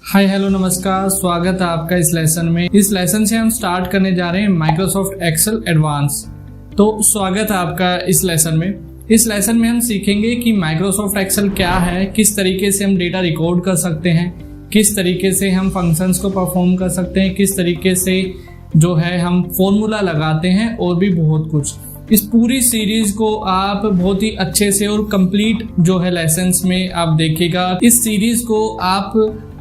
Hi hello नमस्कार, स्वागत है आपका इस लेसन में। इस लेसन से हम स्टार्ट करने जा रहे हैं माइक्रोसॉफ्ट एक्सेल एडवांस। तो स्वागत है आपका इस लेसन में। इस लेसन में हम सीखेंगे कि माइक्रोसॉफ्ट एक्सेल क्या है, किस तरीके से हम डेटा रिकॉर्ड कर सकते हैं, किस तरीके से हम फंक्शंस को परफॉर्म कर सकते हैं, किस तरीके से जो है हम फॉर्मूला लगाते हैं और भी बहुत कुछ। इस पूरी सीरीज को आप बहुत ही अच्छे से और कंप्लीट जो है लेसन्स में आप देखिएगा। इस सीरीज को आप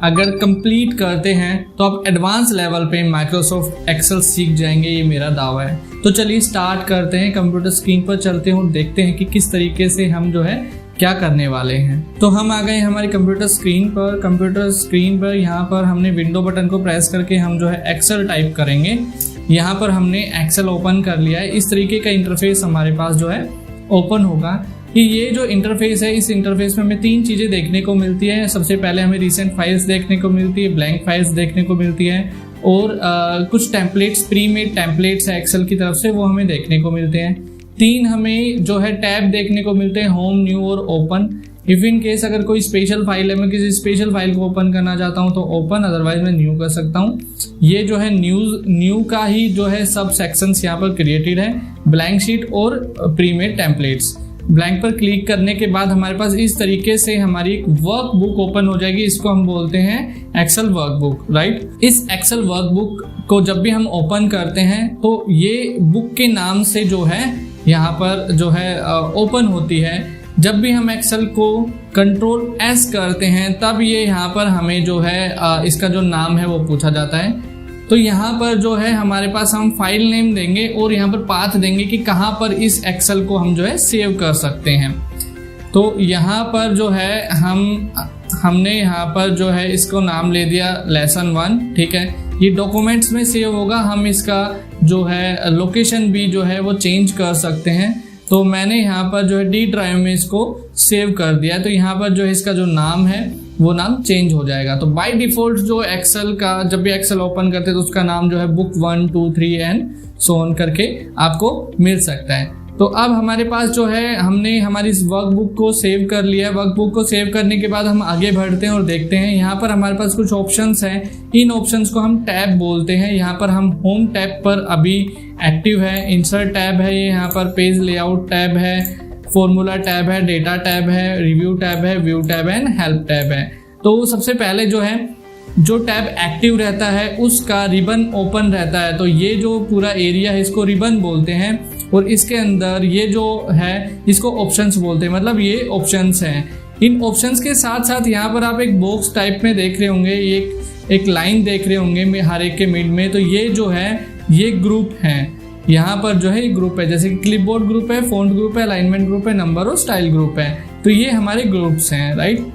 अगर कंप्लीट करते हैं तो आप एडवांस लेवल पे माइक्रोसॉफ्ट एक्सेल सीख जाएंगे, ये मेरा दावा है। तो चलिए स्टार्ट करते हैं। कंप्यूटर स्क्रीन पर चलते हैं और देखते हैं कि किस तरीके से हम जो है क्या करने वाले हैं। तो हम आ गए हमारी कंप्यूटर स्क्रीन पर। कंप्यूटर स्क्रीन पर यहाँ पर हमने विंडो बटन को प्रेस करके हम जो है एक्सेल टाइप करेंगे। यहाँ पर हमने एक्सेल ओपन कर लिया है। इस तरीके का इंटरफेस हमारे पास जो है ओपन होगा कि ये जो इंटरफेस है, इस इंटरफेस में हमें तीन चीज़ें देखने को मिलती है। सबसे पहले हमें रिसेंट फाइल्स देखने को मिलती है, ब्लैंक फाइल्स देखने को मिलती है और कुछ टेम्पलेट्स, प्री मेड टेम्पलेट्स है एक्सेल की तरफ से, वो हमें देखने को मिलते हैं। तीन हमें जो है टैब देखने को मिलते हैं, होम, न्यू और ओपन। इफ इन केस अगर कोई स्पेशल फाइल है, मैं किसी स्पेशल फाइल को ओपन करना चाहता हूं तो ओपन, अदरवाइज मैं न्यू कर सकता हूं। ये जो है न्यू का ही जो है सब सेक्शंस यहाँ पर क्रिएटेड है, ब्लैंक शीट और प्रीमेड टेम्पलेट्स। ब्लैंक पर क्लिक करने के बाद हमारे पास इस तरीके से हमारी एक वर्कबुक ओपन हो जाएगी। इसको हम बोलते हैं एक्सेल वर्कबुक, राइट। इस एक्सेल वर्कबुक को जब भी हम ओपन करते हैं तो ये बुक के नाम से जो है यहाँ पर जो है ओपन होती है। जब भी हम एक्सेल को कंट्रोल एस करते हैं तब ये यहाँ पर हमें जो है इसका जो नाम है वो पूछा जाता है। तो यहाँ पर जो है हमारे पास हम फाइल नेम देंगे और यहाँ पर पाथ देंगे कि कहाँ पर इस एक्सेल को हम जो है सेव कर सकते हैं। तो यहाँ पर जो है हमने यहाँ पर जो है इसको नाम ले दिया लेसन 1, ठीक है। ये डॉक्यूमेंट्स में सेव होगा। हम इसका जो है लोकेशन भी जो है वो चेंज कर सकते हैं। तो मैंने यहाँ पर जो है डी ड्राइव में इसको सेव कर दिया। तो यहाँ पर जो है इसका जो नाम है वो नाम चेंज हो जाएगा। तो बाय डिफॉल्ट जो एक्सेल का जब भी एक्सेल ओपन करते हैं तो उसका नाम जो है बुक 1, 2, 3 एंड सो ऑन करके आपको मिल सकता है। तो अब हमारे पास जो है हमने हमारी इस वर्कबुक को सेव कर लिया है। वर्कबुक को सेव करने के बाद हम आगे बढ़ते हैं और देखते हैं यहाँ पर हमारे पास कुछ ऑप्शंस हैं। इन ऑप्शंस को हम टैब बोलते हैं। यहाँ पर हम होम टैब पर अभी एक्टिव है, इंसर्ट टैब है, ये यहाँ पर पेज लेआउट टैब है, फॉर्मूला टैब है, डेटा टैब है, रिव्यू टैब है, view tab and help tab है। तो सबसे पहले जो है जो टैब एक्टिव रहता है उसका रिबन ओपन रहता है। तो ये जो पूरा एरिया है इसको रिबन बोलते हैं और इसके अंदर ये जो है इसको ऑप्शंस बोलते हैं। मतलब ये ऑप्शंस हैं। इन ऑप्शंस के साथ साथ यहाँ पर आप एक बॉक्स टाइप में देख रहे होंगे, ये एक लाइन देख रहे होंगे हर एक के मिड में। तो ये जो है ये ग्रुप है। यहाँ पर जो है ग्रुप है, जैसे कि क्लिपबोर्ड ग्रुप है, फॉन्ट ग्रुप है, अलाइनमेंट ग्रुप है, नंबर और स्टाइल ग्रुप है। तो ये हमारे ग्रुप्स हैं, राइट।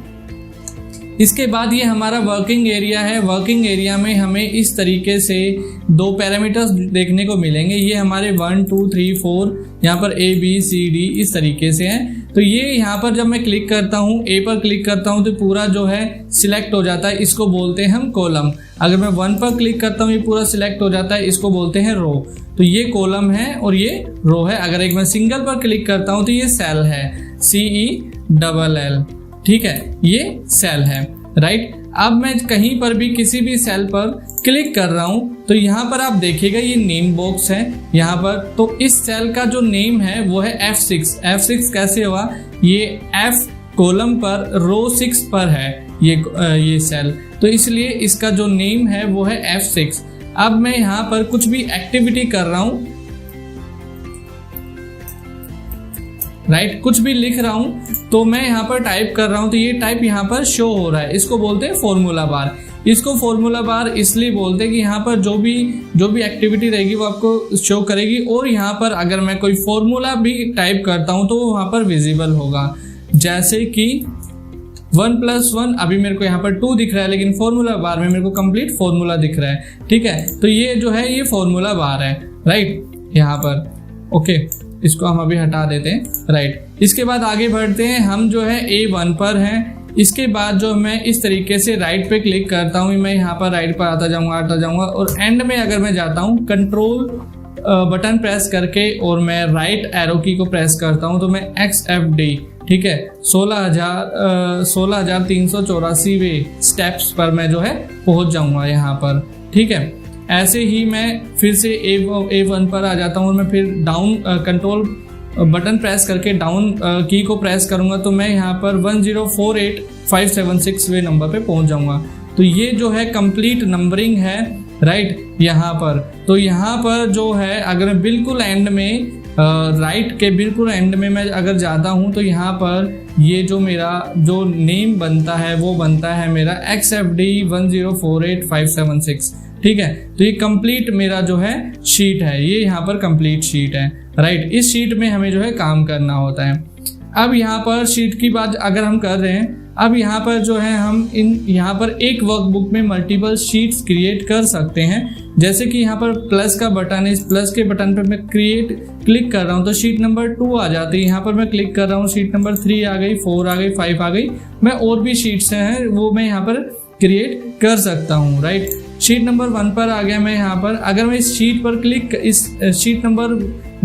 इसके बाद ये हमारा वर्किंग एरिया है। वर्किंग एरिया में हमें इस तरीके से दो पैरामीटर्स देखने को मिलेंगे। ये हमारे 1, 2, 3, 4 यहाँ पर A, B, C, D इस तरीके से हैं। तो ये यहाँ पर जब मैं क्लिक करता हूँ, A पर क्लिक करता हूँ तो पूरा जो है सिलेक्ट हो जाता है। इसको बोलते हैं हम कॉलम। अगर मैं 1 पर क्लिक करता हूँ ये पूरा सिलेक्ट हो जाता है। इसको बोलते हैं रो। तो ये कॉलम है और ये रो है। अगर एक मैं सिंगल पर क्लिक करता हूँ तो ये सेल है, CELL, ठीक है, ये सेल है, राइट। अब मैं कहीं पर भी किसी भी सेल पर क्लिक कर रहा हूं तो यहाँ पर आप देखिएगा ये नेम बॉक्स है यहाँ पर। तो इस सेल का जो नेम है वो है F6। F6 कैसे हुआ? ये F कॉलम पर रो 6 पर है ये सेल, तो इसलिए इसका जो नेम है वो है F6। अब मैं यहाँ पर कुछ भी एक्टिविटी कर रहा हूँ, राइट, कुछ भी लिख रहा हूं तो मैं यहाँ पर टाइप कर रहा हूं तो ये टाइप यहाँ पर शो हो रहा है। इसको बोलते हैं फॉर्मूला बार। इसको फॉर्मूला बार इसलिए बोलते हैं कि यहाँ पर जो भी एक्टिविटी रहेगी वो आपको शो करेगी। और यहाँ पर अगर मैं कोई फॉर्मूला भी टाइप करता हूँ तो वहाँ पर विजिबल होगा। जैसे कि 1+1 अभी मेरे को यहाँ पर 2 दिख रहा है, लेकिन फॉर्मूला बार में मेरे को कंप्लीट फॉर्मूला दिख रहा है, ठीक है। तो ये जो है ये फॉर्मूला बार है, राइट, यहाँ पर। ओके, इसको हम अभी हटा देते हैं, राइट। इसके बाद आगे बढ़ते हैं। हम जो है A1 पर हैं। इसके बाद जो मैं इस तरीके से राइट पे क्लिक करता हूँ, मैं यहाँ पर राइट पर आता जाऊँगा और एंड में अगर मैं जाता हूँ कंट्रोल बटन प्रेस करके और मैं राइट एरो की को प्रेस करता हूँ तो मैं XFD, ठीक है, 16,384वें स्टेप्स पर मैं जो है पहुंच जाऊंगा यहाँ पर। ठीक है, ऐसे ही मैं फिर से A1 पर आ जाता हूँ और मैं फिर डाउन कंट्रोल बटन प्रेस करके डाउन की को प्रेस करूंगा तो मैं यहाँ पर 1048576वें नंबर पे पहुंच जाऊंगा। तो ये जो है कंप्लीट नंबरिंग है, राइट। यहाँ पर तो यहाँ पर जो है अगर मैं बिल्कुल एंड में राइट के बिल्कुल एंड में मैं अगर जाता हूँ तो यहाँ पर ये जो मेरा जो नेम बनता है वो बनता है मेरा XFD 1048576। ठीक है, तो ये कंप्लीट मेरा जो है शीट है, ये यहाँ पर कंप्लीट शीट है, राइट। इस शीट में हमें जो है काम करना होता है। अब यहाँ पर शीट की बात अगर हम कर रहे हैं, अब यहाँ पर जो है हम यहाँ पर एक वर्कबुक में मल्टीपल शीट्स क्रिएट कर सकते हैं। जैसे कि यहाँ पर प्लस का बटन है, इस प्लस के बटन पर मैं क्लिक कर रहा हूँ तो शीट नंबर 2 आ जाती है। यहाँ पर मैं क्लिक कर रहा हूँ, शीट नंबर 3 आ गई, 4 आ गई, 5 आ गई। मैं और भी शीट्स हैं वो मैं यहाँ पर क्रिएट कर सकता हूँ, राइट। शीट नंबर 1 पर आ गया मैं यहाँ पर। अगर मैं इस शीट पर इस शीट नंबर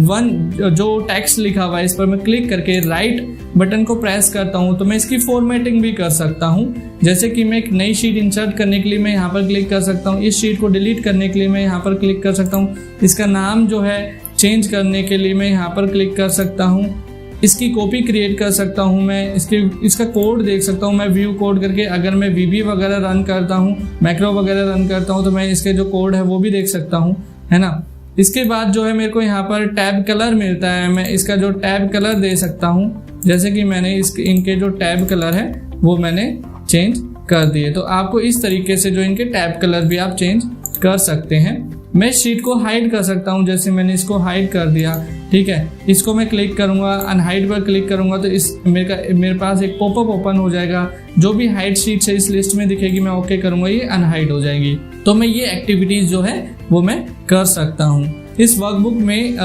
1 जो टेक्स्ट लिखा हुआ है इस पर मैं क्लिक करके राइट बटन को प्रेस करता हूँ तो मैं इसकी फॉर्मेटिंग भी कर सकता हूँ। जैसे कि मैं एक नई शीट इंसर्ट करने के लिए मैं यहाँ पर क्लिक कर सकता हूँ, इस शीट को डिलीट करने के लिए मैं यहाँ पर क्लिक कर सकता हूँ, इसका नाम जो है चेंज करने के लिए मैं यहाँ पर क्लिक कर सकता हूँ, इसकी कॉपी क्रिएट कर सकता हूँ, मैं इसका कोड देख सकता हूँ। मैं व्यू कोड करके अगर मैं VB वगैरह रन करता हूँ, मैक्रो वगैरह रन करता हूँ तो मैं इसके जो कोड है वो भी देख सकता हूँ, है ना। इसके बाद जो है मेरे को यहाँ पर टैब कलर मिलता है, मैं इसका जो टैब कलर दे सकता हूँ। जैसे कि मैंने इनके जो टैब कलर है वो मैंने चेंज कर दिए। तो आपको इस तरीके से जो इनके टैब कलर भी आप चेंज कर सकते हैं। मैं शीट को हाइड कर सकता हूं, जैसे मैंने इसको हाइड कर दिया। ठीक है, इसको मैं क्लिक करूंगा, अनहाइड पर क्लिक करूंगा तो इस मेरे पास एक पॉपअप ओपन हो जाएगा। जो भी हाइड शीट्स है इस लिस्ट में दिखेगी, मैं ओके करूंगा, ये अनहाइड हो जाएगी। तो मैं ये एक्टिविटीज जो है वो मैं कर सकता हूँ। इस वर्कबुक में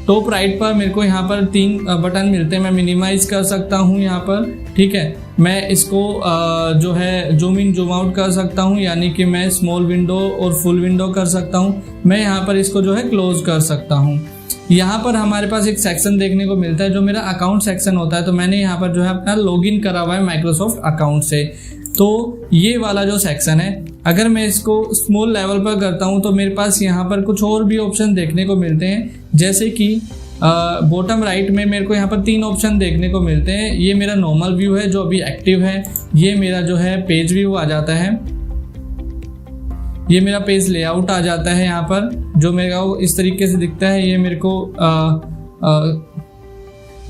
टॉप राइट पर मेरे को यहाँ पर 3 बटन मिलते हैं। मैं मिनिमाइज कर सकता हूँ यहाँ पर, ठीक है। मैं इसको जो है जूम इन जूम आउट कर सकता हूँ, यानी कि मैं स्मॉल विंडो और फुल विंडो कर सकता हूँ। मैं यहाँ पर इसको जो है क्लोज कर सकता हूँ। यहाँ पर हमारे पास एक सेक्शन देखने को मिलता है जो मेरा अकाउंट सेक्शन होता है। तो मैंने यहाँ पर जो है अपना लॉगिन करा हुआ है माइक्रोसॉफ्ट अकाउंट से। तो ये वाला जो सेक्शन है, अगर मैं इसको स्मॉल लेवल पर करता हूँ तो मेरे पास यहाँ पर कुछ और भी ऑप्शन देखने को मिलते हैं। जैसे कि बॉटम राइट में मेरे को यहाँ पर 3 ऑप्शन देखने को मिलते हैं। ये मेरा नॉर्मल व्यू है जो अभी एक्टिव है। ये मेरा जो है पेज व्यू आ जाता है। ये मेरा पेज लेआउट आ जाता है यहाँ पर, जो मेरा इस तरीके से दिखता है। ये मेरे को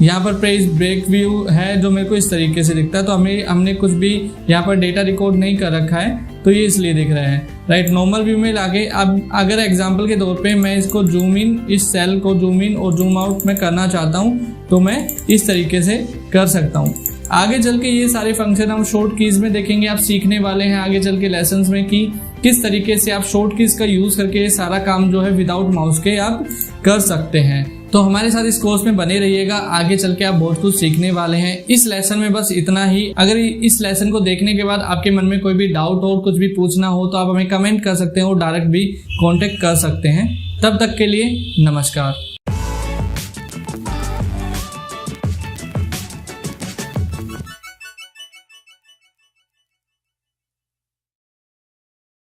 यहाँ पर पेज ब्रेक व्यू है जो मेरे को इस तरीके से दिखता है। तो हमने कुछ भी यहाँ पर डेटा रिकॉर्ड नहीं कर रखा है तो ये इसलिए दिख रहा है, राइट। नॉर्मल व्यू में लाके अब अगर एग्जांपल के तौर पे मैं इसको जूम इन, इस सेल को जूम इन और जूम आउट में करना चाहता हूँ तो मैं इस तरीके से कर सकता हूँ। आगे चल के ये सारे फंक्शन हम शॉर्ट कीज में देखेंगे। आप सीखने वाले हैं आगे चल के लेसन्स में कि किस तरीके से आप शॉर्ट कीज का यूज करके ये सारा काम जो है विदाउट माउस के आप कर सकते हैं। तो हमारे साथ इस कोर्स में बने रहिएगा, आगे चल के आप बहुत कुछ सीखने वाले हैं। इस लेसन में बस इतना ही। अगर इस लेसन को देखने के बाद आपके मन में कोई भी डाउट हो, कुछ भी पूछना हो तो आप हमें कमेंट कर सकते हैं और डायरेक्ट भी कांटेक्ट कर सकते हैं। तब तक के लिए नमस्कार।